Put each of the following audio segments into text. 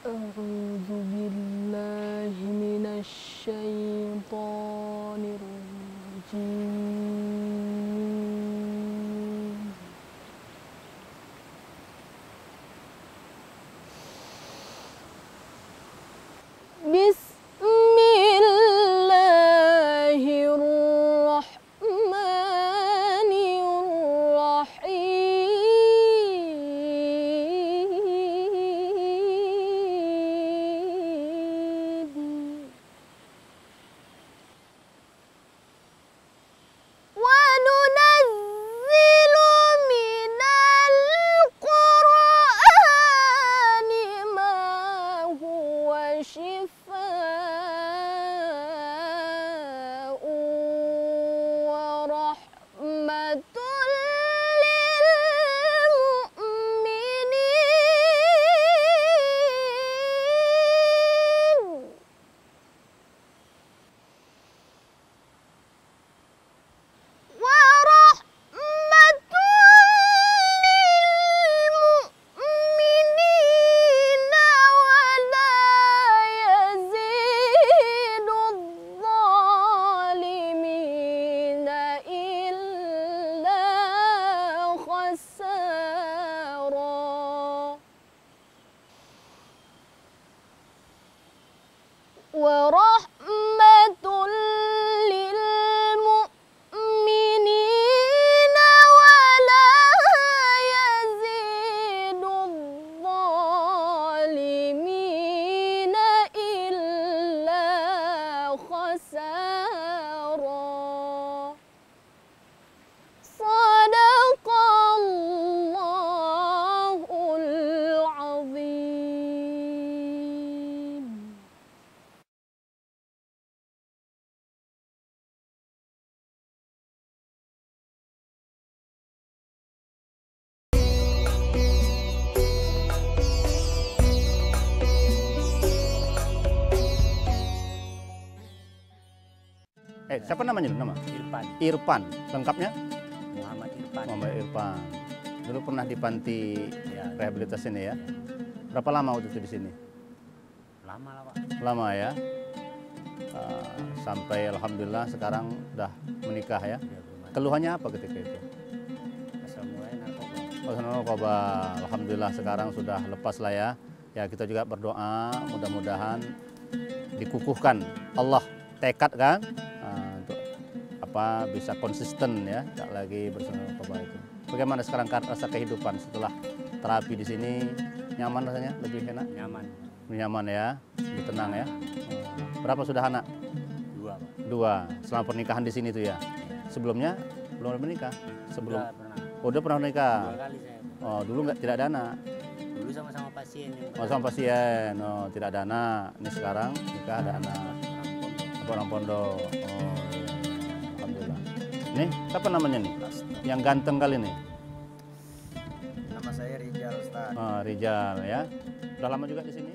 أعوذ بالله من الشيطان الرجيم بسم الله الرحمن الرحيم وننزل من القرآن ما هو شفاء ورحمة للمؤمنين ولا يزيد الظالمين إلا خسارا ورحمة للمؤمنين ولا يزيد الظالمين إلا خسارا صدق الله العظيم. Siapa namanya? Nama? Irfan. Irfan. Lengkapnya? Muhammad Irfan. Muhammad Irfan. Dulu pernah di panti Ya, rehabilitasi ini ya? ya. Berapa lama waktu itu di sini? Lama lah Pak. Lama ya? Sampai alhamdulillah sekarang udah menikah ya? Ya, belum ada. Keluhannya apa ketika itu? Asal mulai narkoba. Narkoba. Alhamdulillah sekarang sudah lepas lah ya. Ya kita juga berdoa mudah-mudahan dikukuhkan Allah tekad kan untuk apa bisa konsisten ya, tak lagi bersama narkoba itu. Bagaimana sekarang rasa kehidupan setelah terapi di sini? Nyaman rasanya? Lebih enak? Nyaman. Nyaman ya, lebih tenang ya. Berapa sudah anak? 2 Pak. 2. Selama pernikahan di sini tuh ya. Ya. Sebelumnya belum ada menikah. Sebelum Udah pernah. udah pernah menikah. 2 kali saya. Oh dulu tidak ada anak. Dulu sama-sama pasien yang Oh sama pasien. Oh tidak ada anak. Ini sekarang nikah ada anak. Orang pondok. Oh iya. Alhamdulillah. Nih siapa namanya nih? Yang ganteng kali nih. Nama saya Rijal Ustaz. Oh, Rijal ya. Udah lama juga di sini.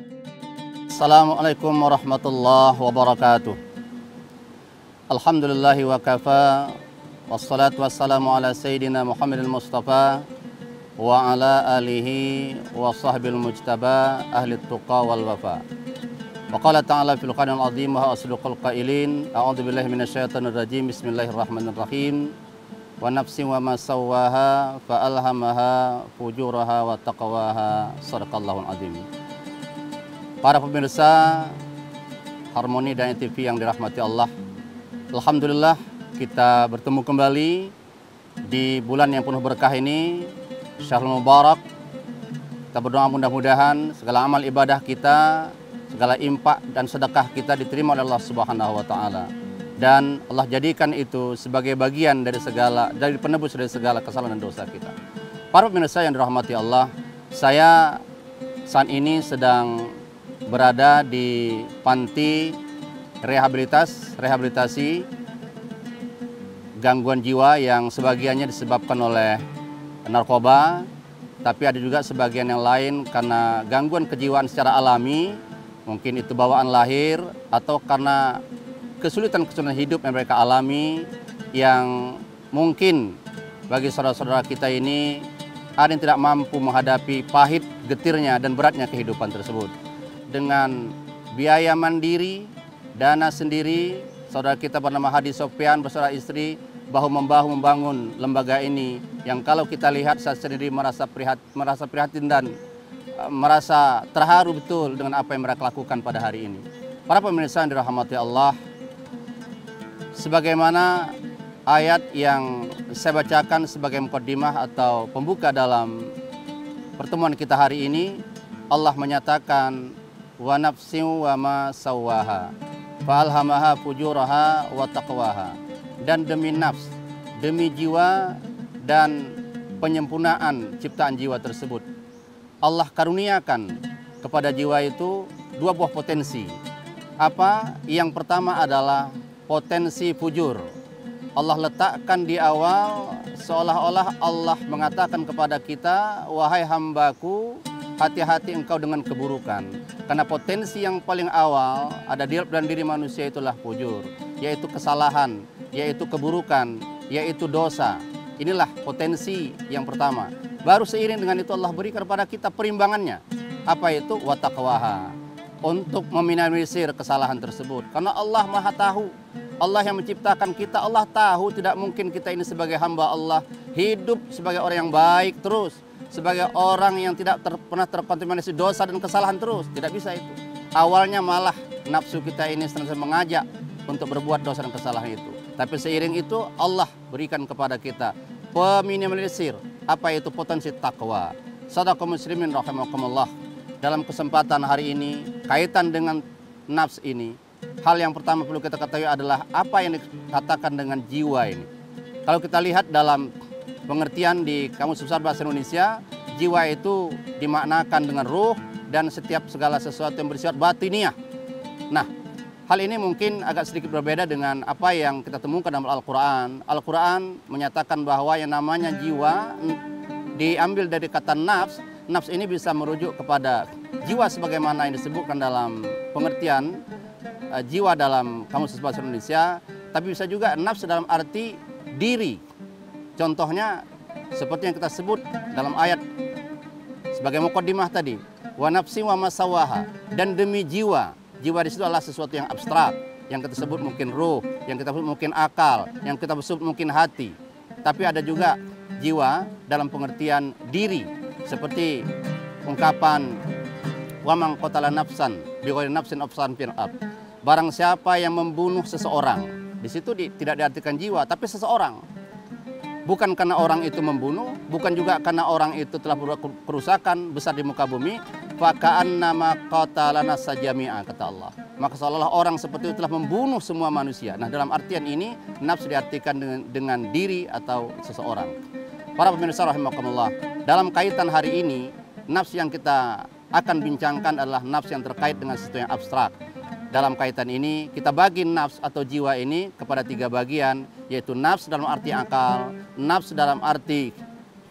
Assalamualaikum warahmatullahi wabarakatuh. Alhamdulillahi wa kafa. Wassalatu wassalamu ala sayyidina Muhammadil Mustafa wa ala alihi wa sahbil mujtaba ahli tuqa wal wafa. Wa qala ta'ala fil Qur'anil azim wa asdaqal qailin a'udzu billahi minasyaitonir rajim bismillahirrahmanirrahim wa nafsin wa ma sawwaha fa alhamaha fujuraha wa taqwaha sadaqallahul azim. Para pemirsa Harmoni dan TV yang dirahmati Allah, alhamdulillah kita bertemu kembali di bulan yang penuh berkah ini, Syahrul Mubarak. Kita berdoa mudah-mudahan segala amal ibadah kita, segala infak dan sedekah kita diterima oleh Allah Subhanahu wa taala. Dan Allah jadikan itu sebagai bagian dari penebus dari segala kesalahan dan dosa kita. Para pemirsa yang dirahmati Allah, saya saat ini sedang berada di panti rehabilitasi gangguan jiwa yang sebagiannya disebabkan oleh narkoba, tapi ada juga sebagian yang lain karena gangguan kejiwaan secara alami, mungkin itu bawaan lahir atau karena kesulitan-kesulitan hidup yang mereka alami, yang mungkin bagi saudara-saudara kita ini ada yang tidak mampu menghadapi pahit, getirnya, dan beratnya kehidupan tersebut. dengan biaya mandiri, dana sendiri. Saudara kita bernama Hadi Sofyan beserta istri bahu-membahu membangun lembaga ini, yang kalau kita lihat saya sendiri merasa prihatin dan merasa terharu betul dengan apa yang mereka lakukan pada hari ini. Para pemirsa yang dirahmati Allah, sebagaimana ayat yang saya bacakan sebagai mukaddimah atau pembuka dalam pertemuan kita hari ini, Allah menyatakan wa nafsin wa ma sawwaha fa'alhamaha fujuraha wa taqwaha, dan demi nafs, demi jiwa dan penyempurnaan ciptaan jiwa tersebut. Allah karuniakan kepada jiwa itu dua buah potensi. Apa? Yang pertama adalah potensi fujur. Allah letakkan di awal seolah-olah Allah mengatakan kepada kita, wahai hambaku, hati-hati engkau dengan keburukan. Karena potensi yang paling awal ada di dalam diri manusia itulah fujur, yaitu kesalahan, yaitu keburukan, yaitu dosa. Inilah potensi yang pertama. Baru seiring dengan itu Allah berikan kepada kita perimbangannya. Apa itu? Wa taqwaha. Untuk meminimalisir kesalahan tersebut. Karena Allah Maha tahu. Allah yang menciptakan kita, Allah tahu tidak mungkin kita ini sebagai hamba Allah hidup sebagai orang yang baik terus, sebagai orang yang tidak pernah terkontaminasi dosa dan kesalahan terus. Tidak bisa itu. Awalnya malah nafsu kita ini senantiasa mengajak untuk berbuat dosa dan kesalahan itu. Tapi seiring itu Allah berikan kepada kita peminimalisir. Apa itu? Potensi takwa. Saudara kaum muslimin rahimakumullah, dalam kesempatan hari ini kaitan dengan nafs ini, hal yang pertama perlu kita ketahui adalah apa yang dikatakan dengan jiwa ini. Kalau kita lihat dalam pengertian di Kamus Besar Bahasa Indonesia, jiwa itu dimaknakan dengan ruh dan setiap segala sesuatu yang bersifat batiniah. Nah, hal ini mungkin agak sedikit berbeda dengan apa yang kita temukan dalam Al-Quran. Al-Quran menyatakan bahwa yang namanya jiwa diambil dari kata nafs. Nafs ini bisa merujuk kepada jiwa sebagaimana yang disebutkan dalam pengertian jiwa dalam Kamus Bahasa Indonesia. Tapi bisa juga nafs dalam arti diri. Contohnya seperti yang kita sebut dalam ayat sebagai mukaddimah tadi, wa nafsi wa masawaha, dan demi jiwa. Jiwa di situ adalah sesuatu yang abstrak, yang kita sebut mungkin ruh, yang kita sebut mungkin akal, yang kita sebut mungkin hati. Tapi ada juga jiwa dalam pengertian diri, seperti ungkapan wa man qatala nafsan bighairi nafsin aw fasadin fil ardh. Barang siapa yang membunuh seseorang, di situ tidak diartikan jiwa, tapi seseorang. Bukan karena orang itu membunuh, bukan juga karena orang itu telah berbuat kerusakan besar di muka bumi. Faka'annama qatalana sajami'a, kata Allah. Maka seolah-olah orang seperti itu telah membunuh semua manusia. Nah, dalam artian ini nafsu diartikan dengan diri atau seseorang. Para pemirsa rahimakumullah, dalam kaitan hari ini, nafsu yang kita akan bincangkan adalah nafsu yang terkait dengan sesuatu yang abstrak. Dalam kaitan ini, kita bagi nafs atau jiwa ini kepada 3 bagian, yaitu nafs dalam arti akal, nafs dalam arti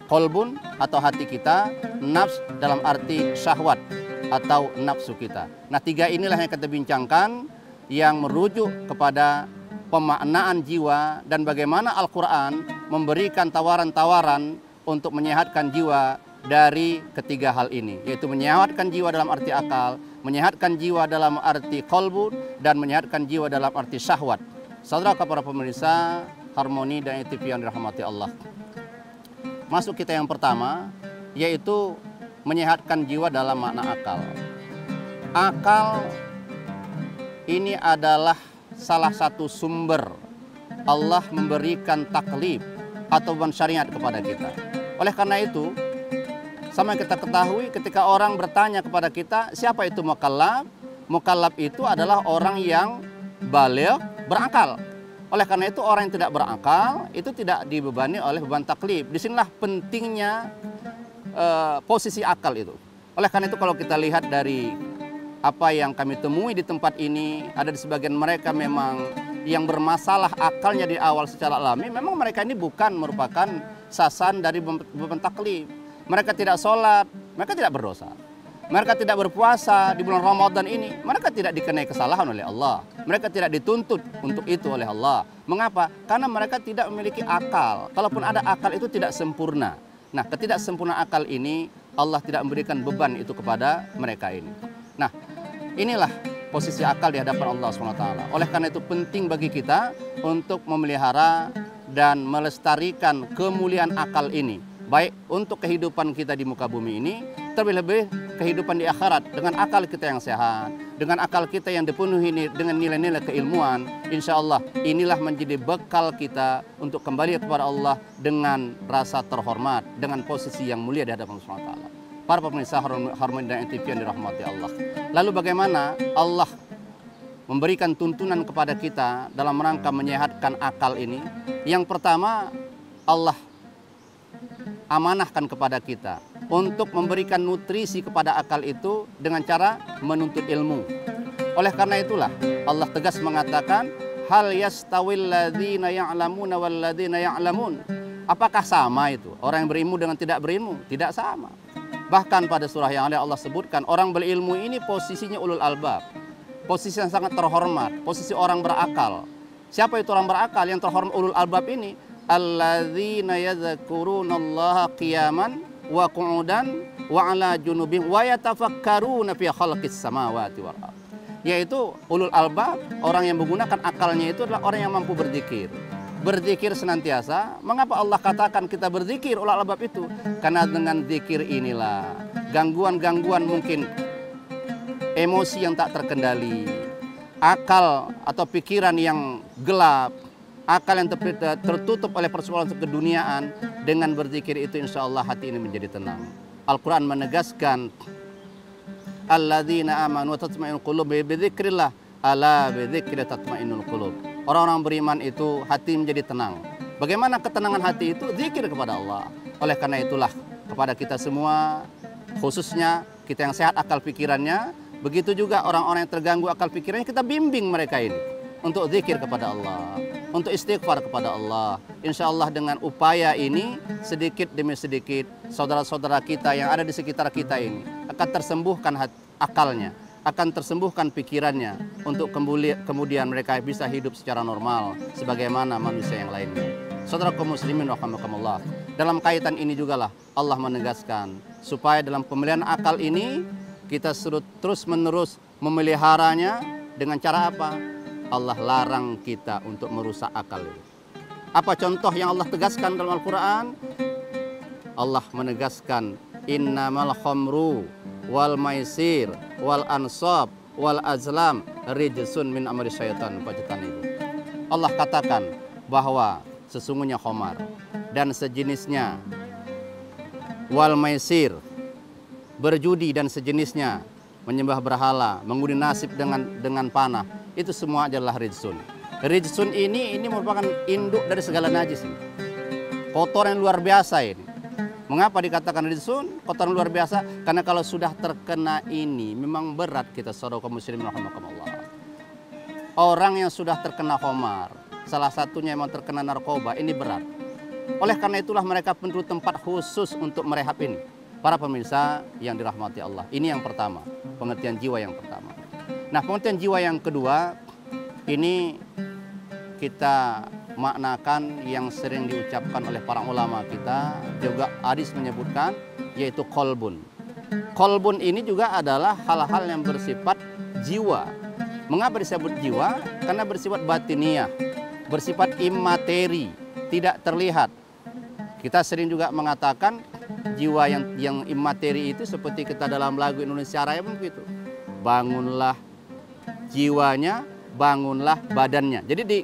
kolbun atau hati kita, nafs dalam arti syahwat atau nafsu kita. Nah, 3 inilah yang kita bincangkan, yang merujuk kepada pemaknaan jiwa dan bagaimana Al-Quran memberikan tawaran-tawaran untuk menyehatkan jiwa dari ketiga hal ini, yaitu menyehatkan jiwa dalam arti akal, menyehatkan jiwa dalam arti kolbu, dan menyehatkan jiwa dalam arti syahwat. Saudara para pemirsa Harmoni dan TV yang dirahmati Allah, masuk kita yang pertama, yaitu menyehatkan jiwa dalam makna akal. Akal ini adalah salah satu sumber Allah memberikan taklif atau syariat kepada kita. Oleh karena itu, sama kita ketahui ketika orang bertanya kepada kita, siapa itu mukallaf? Mukallaf itu adalah orang yang baligh, berakal. Oleh karena itu orang yang tidak berakal itu tidak dibebani oleh beban taklif. Disinilah pentingnya posisi akal itu. Oleh karena itu kalau kita lihat dari apa yang kami temui di tempat ini, ada di sebagian mereka memang yang bermasalah akalnya di awal secara alami, memang mereka ini bukan merupakan sasaran dari beban taklif. Mereka tidak sholat, mereka tidak berdosa. Mereka tidak berpuasa di bulan Ramadan ini, mereka tidak dikenai kesalahan oleh Allah. Mereka tidak dituntut untuk itu oleh Allah. Mengapa? Karena mereka tidak memiliki akal. Kalaupun ada akal itu tidak sempurna. Nah, ketidaksempurnaan akal ini Allah tidak memberikan beban itu kepada mereka ini. Nah, Inilah posisi akal di hadapan Allah SWT. Oleh karena itu penting bagi kita untuk memelihara dan melestarikan kemuliaan akal ini. Baik untuk kehidupan kita di muka bumi ini, terlebih-lebih kehidupan di akhirat. Dengan akal kita yang sehat, dengan akal kita yang dipenuhi dengan nilai-nilai keilmuan, insya Allah inilah menjadi bekal kita untuk kembali kepada Allah dengan rasa terhormat, dengan posisi yang mulia di hadapan Allah SWT. Para pemirsa Harmoni dan NTV yang dirahmati Allah. Lalu bagaimana Allah memberikan tuntunan kepada kita dalam rangka menyehatkan akal ini? Yang pertama, Allah amanahkan kepada kita untuk memberikan nutrisi kepada akal itu dengan cara menuntut ilmu. Oleh karena itulah Allah tegas mengatakan, hal yastawil ladzina ya'lamuna wal ladzina ya'lamun. Apakah sama itu orang yang berilmu dengan tidak berilmu? Tidak sama. Bahkan pada surah yang lain Allah sebutkan orang berilmu ini posisinya ulul albab, posisi yang sangat terhormat, posisi orang berakal. Siapa itu orang berakal yang terhormat ulul albab ini? Alladzina yadhkurunallaha qiyaman wa qu'udan wa ala junubihim wa yatafakkaruna fi khalqis samawati wal ardh. Yaitu ulul albab, orang yang menggunakan akalnya itu adalah orang yang mampu berzikir. Berzikir senantiasa. Mengapa Allah katakan kita berzikir ulul albab itu? Karena dengan zikir inilah gangguan-gangguan mungkin emosi yang tak terkendali, akal atau pikiran yang gelap, akal yang tertutup oleh persoalan keduniaan, dengan berzikir itu insya Allah hati ini menjadi tenang. Al-Quran menegaskan, alladzina amanu wa tatma'innul qulub bi dzikrillah, ala bi dzikri tatma'innul qulub. Orang-orang beriman itu hati menjadi tenang. Bagaimana ketenangan hati itu? Zikir kepada Allah. Oleh karena itulah kepada kita semua, khususnya kita yang sehat akal pikirannya, begitu juga orang-orang yang terganggu akal pikirannya, kita bimbing mereka ini untuk zikir kepada Allah, untuk istighfar kepada Allah. Insya Allah dengan upaya ini, sedikit demi sedikit, saudara-saudara kita yang ada di sekitar kita ini akan tersembuhkan akalnya, akan tersembuhkan pikirannya, untuk kemudian mereka bisa hidup secara normal sebagaimana manusia yang lainnya. Saudara kaum muslimin rahimakumullah, dalam kaitan ini jugalah Allah menegaskan supaya dalam pemeliharaan akal ini kita terus menerus memeliharanya. Dengan cara apa? Allah larang kita untuk merusak akal ini. Apa contoh yang Allah tegaskan dalam Al-Quran? Allah menegaskan, innamal khamru wal maisir wal ansab wal azlam rijsun min amri syaitan fajtanibu. Allah katakan bahwa sesungguhnya khamar dan sejenisnya, wal maisir, berjudi dan sejenisnya, menyembah berhala, mengundi nasib dengan panah, itu semua adalah rijsun. Rijsun ini merupakan induk dari segala najis ini. Kotoran yang luar biasa ini. Mengapa dikatakan rijsun? Kotoran luar biasa karena kalau sudah terkena ini memang berat kita saudara kaum muslimin rahimakumullah. Orang yang sudah terkena khamar, salah satunya memang terkena narkoba, ini berat. Oleh karena itulah mereka perlu tempat khusus untuk merehab ini. Para pemirsa yang dirahmati Allah, ini yang pertama, pengertian jiwa yang pertama. Nah, pengertian jiwa yang kedua, ini kita maknakan yang sering diucapkan oleh para ulama kita, juga hadis menyebutkan, yaitu kolbun. Kolbun ini juga adalah hal-hal yang bersifat jiwa. Mengapa disebut jiwa? Karena bersifat batiniah, bersifat imateri, tidak terlihat. Kita sering juga mengatakan jiwa yang imateri itu seperti kita dalam lagu Indonesia Raya begitu. Bangunlah jiwanya, bangunlah badannya. Jadi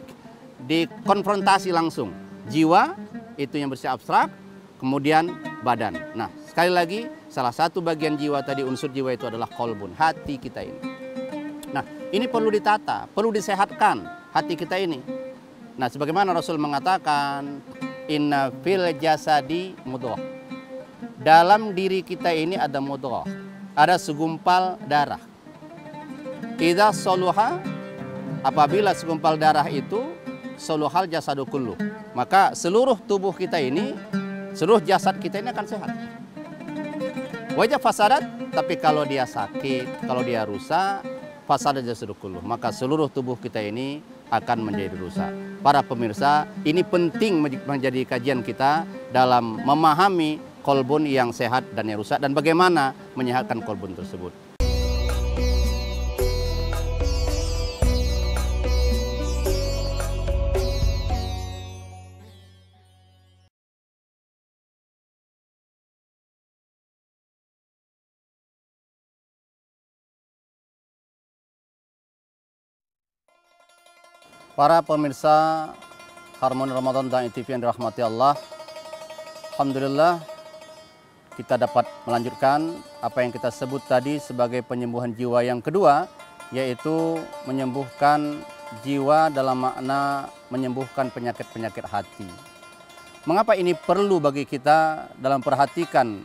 dikonfrontasi langsung. Jiwa itu yang bersifat abstrak, kemudian badan. Nah, sekali lagi salah satu bagian jiwa tadi, unsur jiwa itu adalah kolbun, hati kita ini. Nah, ini perlu ditata, perlu disehatkan hati kita ini. Nah, sebagaimana Rasul mengatakan, inna fil jasadi mudghah. Dalam diri kita ini ada mudghah, ada segumpal darah. Idza saluha, apabila segumpal darah itu saluhal jasadu kullu, maka seluruh tubuh kita ini, seluruh jasad kita ini akan sehat. Wajah fasadat, tapi kalau dia sakit, kalau dia rusak, fasadat jasadu kullu, maka seluruh tubuh kita ini akan menjadi rusak. Para pemirsa, ini penting menjadi kajian kita dalam memahami kolbun yang sehat dan yang rusak, dan bagaimana menyehatkan kolbun tersebut. Para pemirsa Harmoni Ramadan dan ITV yang dirahmati Allah, alhamdulillah kita dapat melanjutkan apa yang kita sebut tadi sebagai penyembuhan jiwa yang kedua, yaitu menyembuhkan jiwa dalam makna menyembuhkan penyakit-penyakit hati. Mengapa ini perlu bagi kita dalam perhatikan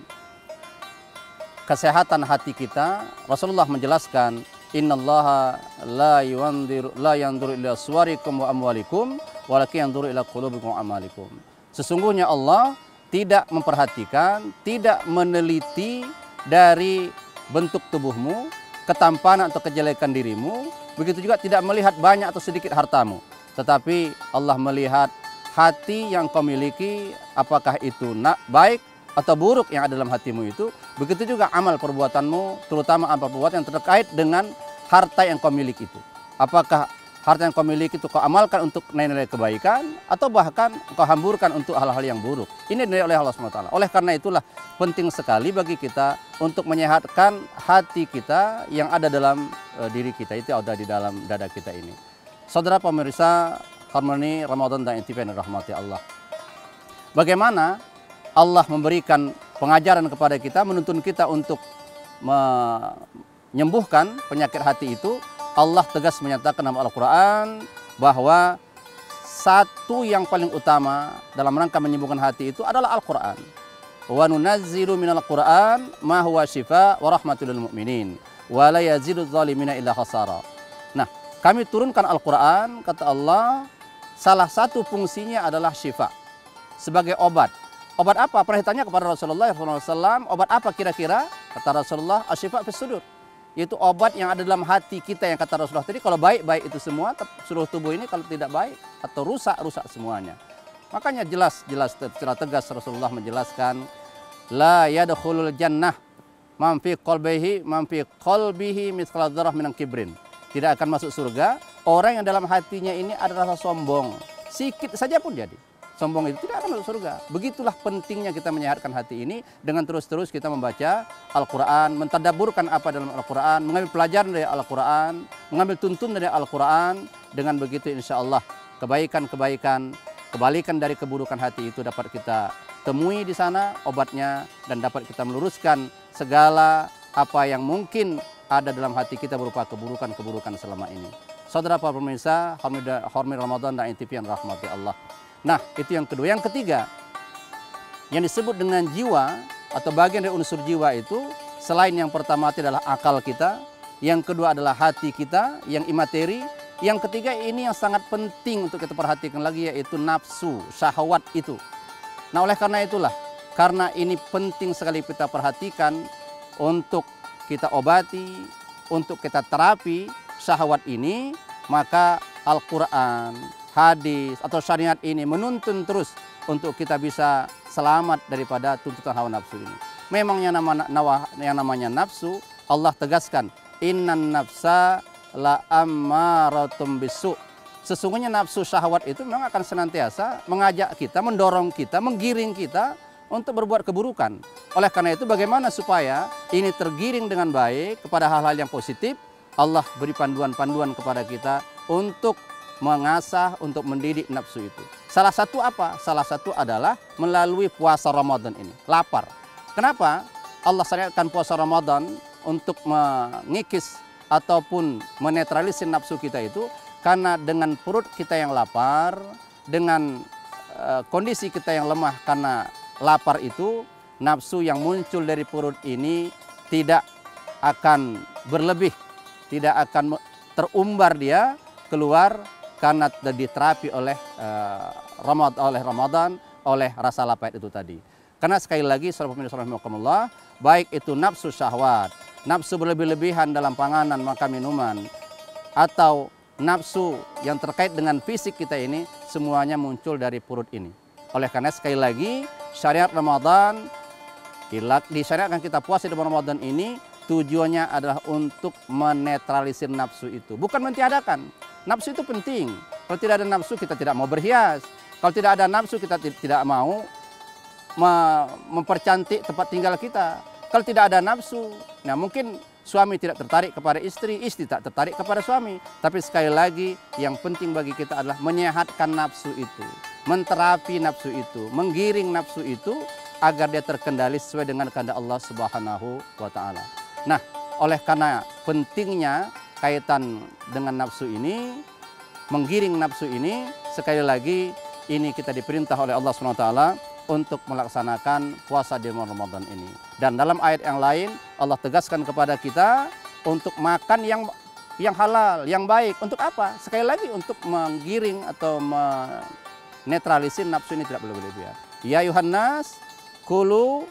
kesehatan hati kita? Rasulullah menjelaskan, innallaha la yanzuru ila suwarikum wa amwalikum walakin yanzuru ila qulubikum wa amalikum. Sesungguhnya Allah tidak memperhatikan, tidak meneliti dari bentuk tubuhmu, ketampanan atau kejelekan dirimu, begitu juga tidak melihat banyak atau sedikit hartamu. Tetapi Allah melihat hati yang kau miliki, apakah itu baik atau buruk yang ada dalam hatimu itu. Begitu juga amal perbuatanmu, terutama amal perbuatan yang terkait dengan harta yang kau miliki itu. Apakah harta yang kau miliki itu kau amalkan untuk nilai-nilai kebaikan, atau bahkan kau hamburkan untuk hal-hal yang buruk. Ini dinilai oleh Allah SWT. Oleh karena itulah penting sekali bagi kita untuk menyehatkan hati kita yang ada dalam diri kita, itu ada di dalam dada kita ini. Saudara pemirsa Harmoni Ramadan dan ITV yang dirahmati Allah, bagaimana Allah memberikan pengajaran kepada kita, menuntun kita untuk menyembuhkan penyakit hati itu. Allah tegas menyatakan dalam Al-Quran bahwa satu yang paling utama dalam rangka menyembuhkan hati itu adalah Al-Quran. Wa nunazzilu minal Quran ma huwa syifa wa rahmatul lil mu'minin wa la yazidudz zalimina illa khasara. Nah, kami turunkan Al-Quran, kata Allah, salah satu fungsinya adalah syifa, sebagai obat. Obat apa? Pernah ditanya kepada Rasulullah SAW, obat apa kira-kira? Kata Rasulullah, asyifa fis sudur. Yaitu obat yang ada dalam hati kita, yang kata Rasulullah tadi, kalau baik-baik itu semua, seluruh tubuh ini kalau tidak baik atau rusak semuanya. Makanya jelas secara tegas Rasulullah menjelaskan, la yadkhulul jannah man fi qalbihi mithqala dzarrah minal kibrin. Tidak akan masuk surga orang yang dalam hatinya ini ada rasa sombong, sikit saja pun jadi. Sombong itu tidak akan masuk surga. Begitulah pentingnya kita menyehatkan hati ini dengan terus-terus kita membaca Al-Quran, mentadabburkan apa dalam Al-Quran, mengambil pelajaran dari Al-Quran, mengambil tuntunan dari Al-Quran. Dengan begitu insya Allah kebaikan-kebaikan, kebalikan dari keburukan hati itu dapat kita temui di sana obatnya, dan dapat kita meluruskan segala apa yang mungkin ada dalam hati kita berupa keburukan-keburukan selama ini. Saudara para pemirsa Harmoni Ramadan dan ITV yang rahmati Allah. Nah, itu yang kedua. Yang ketiga, yang disebut dengan jiwa atau bagian dari unsur jiwa itu, selain yang pertama adalah akal kita, yang kedua adalah hati kita yang imateri, yang ketiga ini yang sangat penting untuk kita perhatikan lagi, yaitu nafsu, syahwat itu. Nah, oleh karena itulah, karena ini penting sekali kita perhatikan untuk kita obati, untuk kita terapi syahwat ini, maka Al-Quran, hadis atau syariat ini menuntun terus untuk kita bisa selamat daripada tuntutan hawa nafsu ini. Memang yang namanya nafsu, Allah tegaskan, innan nafsa la ammaratum bisu. Sesungguhnya nafsu syahwat itu memang akan senantiasa mengajak kita, mendorong kita, menggiring kita untuk berbuat keburukan. Oleh karena itu, bagaimana supaya ini tergiring dengan baik kepada hal-hal yang positif? Allah beri panduan-panduan kepada kita untuk mengasah, untuk mendidik nafsu itu. Salah satu apa? Salah satu adalah melalui puasa Ramadan ini. Lapar. Kenapa Allah syariatkan puasa Ramadan? Untuk mengikis ataupun menetralisir nafsu kita itu. Karena dengan perut kita yang lapar, dengan kondisi kita yang lemah karena lapar itu, nafsu yang muncul dari perut ini tidak akan berlebih, tidak akan terumbar dia keluar, karena diterapi oleh Ramadan, oleh rasa lapar itu tadi. Karena sekali lagi, saudara pemirsa rahimakumullah, baik itu nafsu syahwat, nafsu berlebih-lebihan dalam panganan, makan, minuman, atau nafsu yang terkait dengan fisik kita ini, semuanya muncul dari perut ini. Oleh karena sekali lagi, syariat Ramadan, disyariatkan kita puasa di Ramadan ini, tujuannya adalah untuk menetralisir nafsu itu, bukan mentiadakan. Nafsu itu penting. Kalau tidak ada nafsu, kita tidak mau berhias. Kalau tidak ada nafsu, kita tidak mau mempercantik tempat tinggal kita. Kalau tidak ada nafsu, nah mungkin suami tidak tertarik kepada istri, istri tak tertarik kepada suami. Tapi sekali lagi yang penting bagi kita adalah menyehatkan nafsu itu, menterapi nafsu itu, menggiring nafsu itu agar dia terkendali sesuai dengan kehendak Allah Subhanahu wa taala. Nah, oleh karena pentingnya kaitan dengan nafsu ini, menggiring nafsu ini, sekali lagi ini kita diperintah oleh Allah Subhanahu wa taala untuk melaksanakan puasa di bulan Ramadan ini. Dan dalam ayat yang lain Allah tegaskan kepada kita untuk makan yang halal, yang baik. Untuk apa? Sekali lagi untuk menggiring atau menetralisir nafsu ini tidak boleh berlebihan. Ya ayuhan nas, kulu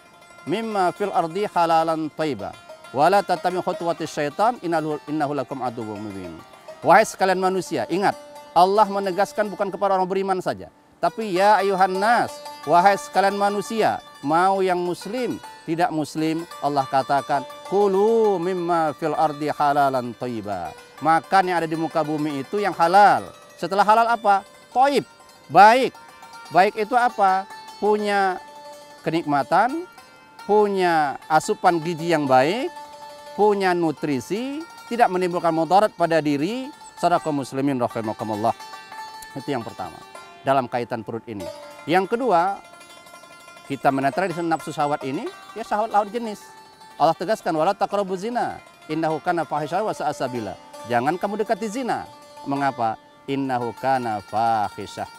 mimma fil ardi halalan thayyiba wa la tattabi'u khutuwatis syaitan innahu lakum aduwwum mubin. Wahai sekalian manusia, ingat Allah menegaskan bukan kepada orang beriman saja, tapi ya ayuhan nas, wahai sekalian manusia, mau yang muslim, tidak muslim, Allah katakan kulu mimma fil ardi halalan thayyiba. Makan yang ada di muka bumi itu yang halal. Setelah halal apa? Thayyib, baik. Baik itu apa? Punya kenikmatan, punya asupan gizi yang baik, punya nutrisi, tidak menimbulkan mudarat pada diri. Saudara kaum muslimin rahimakumullah. Itu yang pertama dalam kaitan perut ini. Yang kedua, kita menetralisir nafsu syahwat ini, ya syahwat lawan jenis. Allah tegaskan wala taqrabuz zina innahu kana fahisyah wa sa'a sabila. Jangan kamu dekati zina. Mengapa? Innahu kana fahisyah.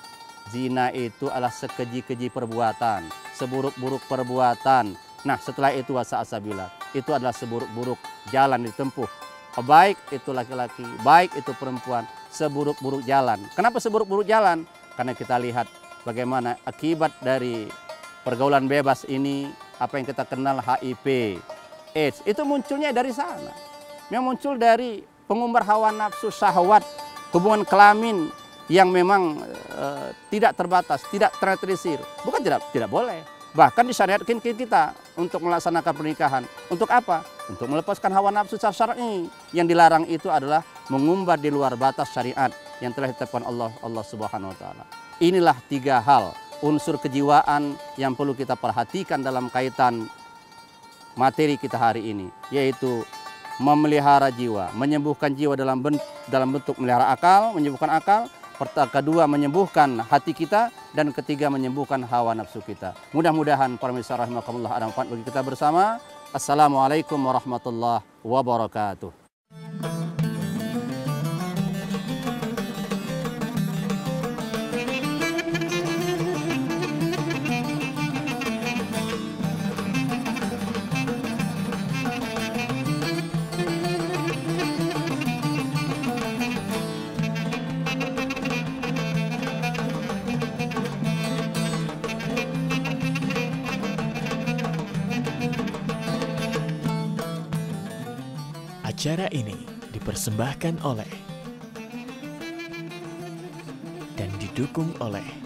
Zina itu adalah sekeji-keji perbuatan, seburuk-buruk perbuatan. Nah, setelah itu wa sa'a sabila. Itu adalah seburuk-buruk jalan ditempuh. Baik itu laki-laki, baik itu perempuan, seburuk-buruk jalan. Kenapa seburuk-buruk jalan? Karena kita lihat bagaimana akibat dari pergaulan bebas ini, apa yang kita kenal HIV, AIDS, itu munculnya dari sana. Memang muncul dari pengumbar hawa nafsu, syahwat, hubungan kelamin yang memang tidak terbatas, tidak ternetralisir. Bukan tidak boleh. Bahkan disyariatkan kita untuk melaksanakan pernikahan. Untuk apa? Untuk melepaskan hawa nafsu secara syar'i. Yang dilarang itu adalah mengumbar di luar batas syariat yang telah ditetapkan Allah Subhanahu wa taala. Inilah 3 hal unsur kejiwaan yang perlu kita perhatikan dalam kaitan materi kita hari ini, yaitu memelihara jiwa, menyembuhkan jiwa dalam bentuk melihara akal, menyembuhkan akal. Kedua, menyembuhkan hati kita, dan ketiga, menyembuhkan hawa nafsu kita. Mudah-mudahan para pemirsa rahimakumullah ada manfaat bagi kita bersama. Assalamualaikum warahmatullahi wabarakatuh. Acara ini dipersembahkan oleh dan didukung oleh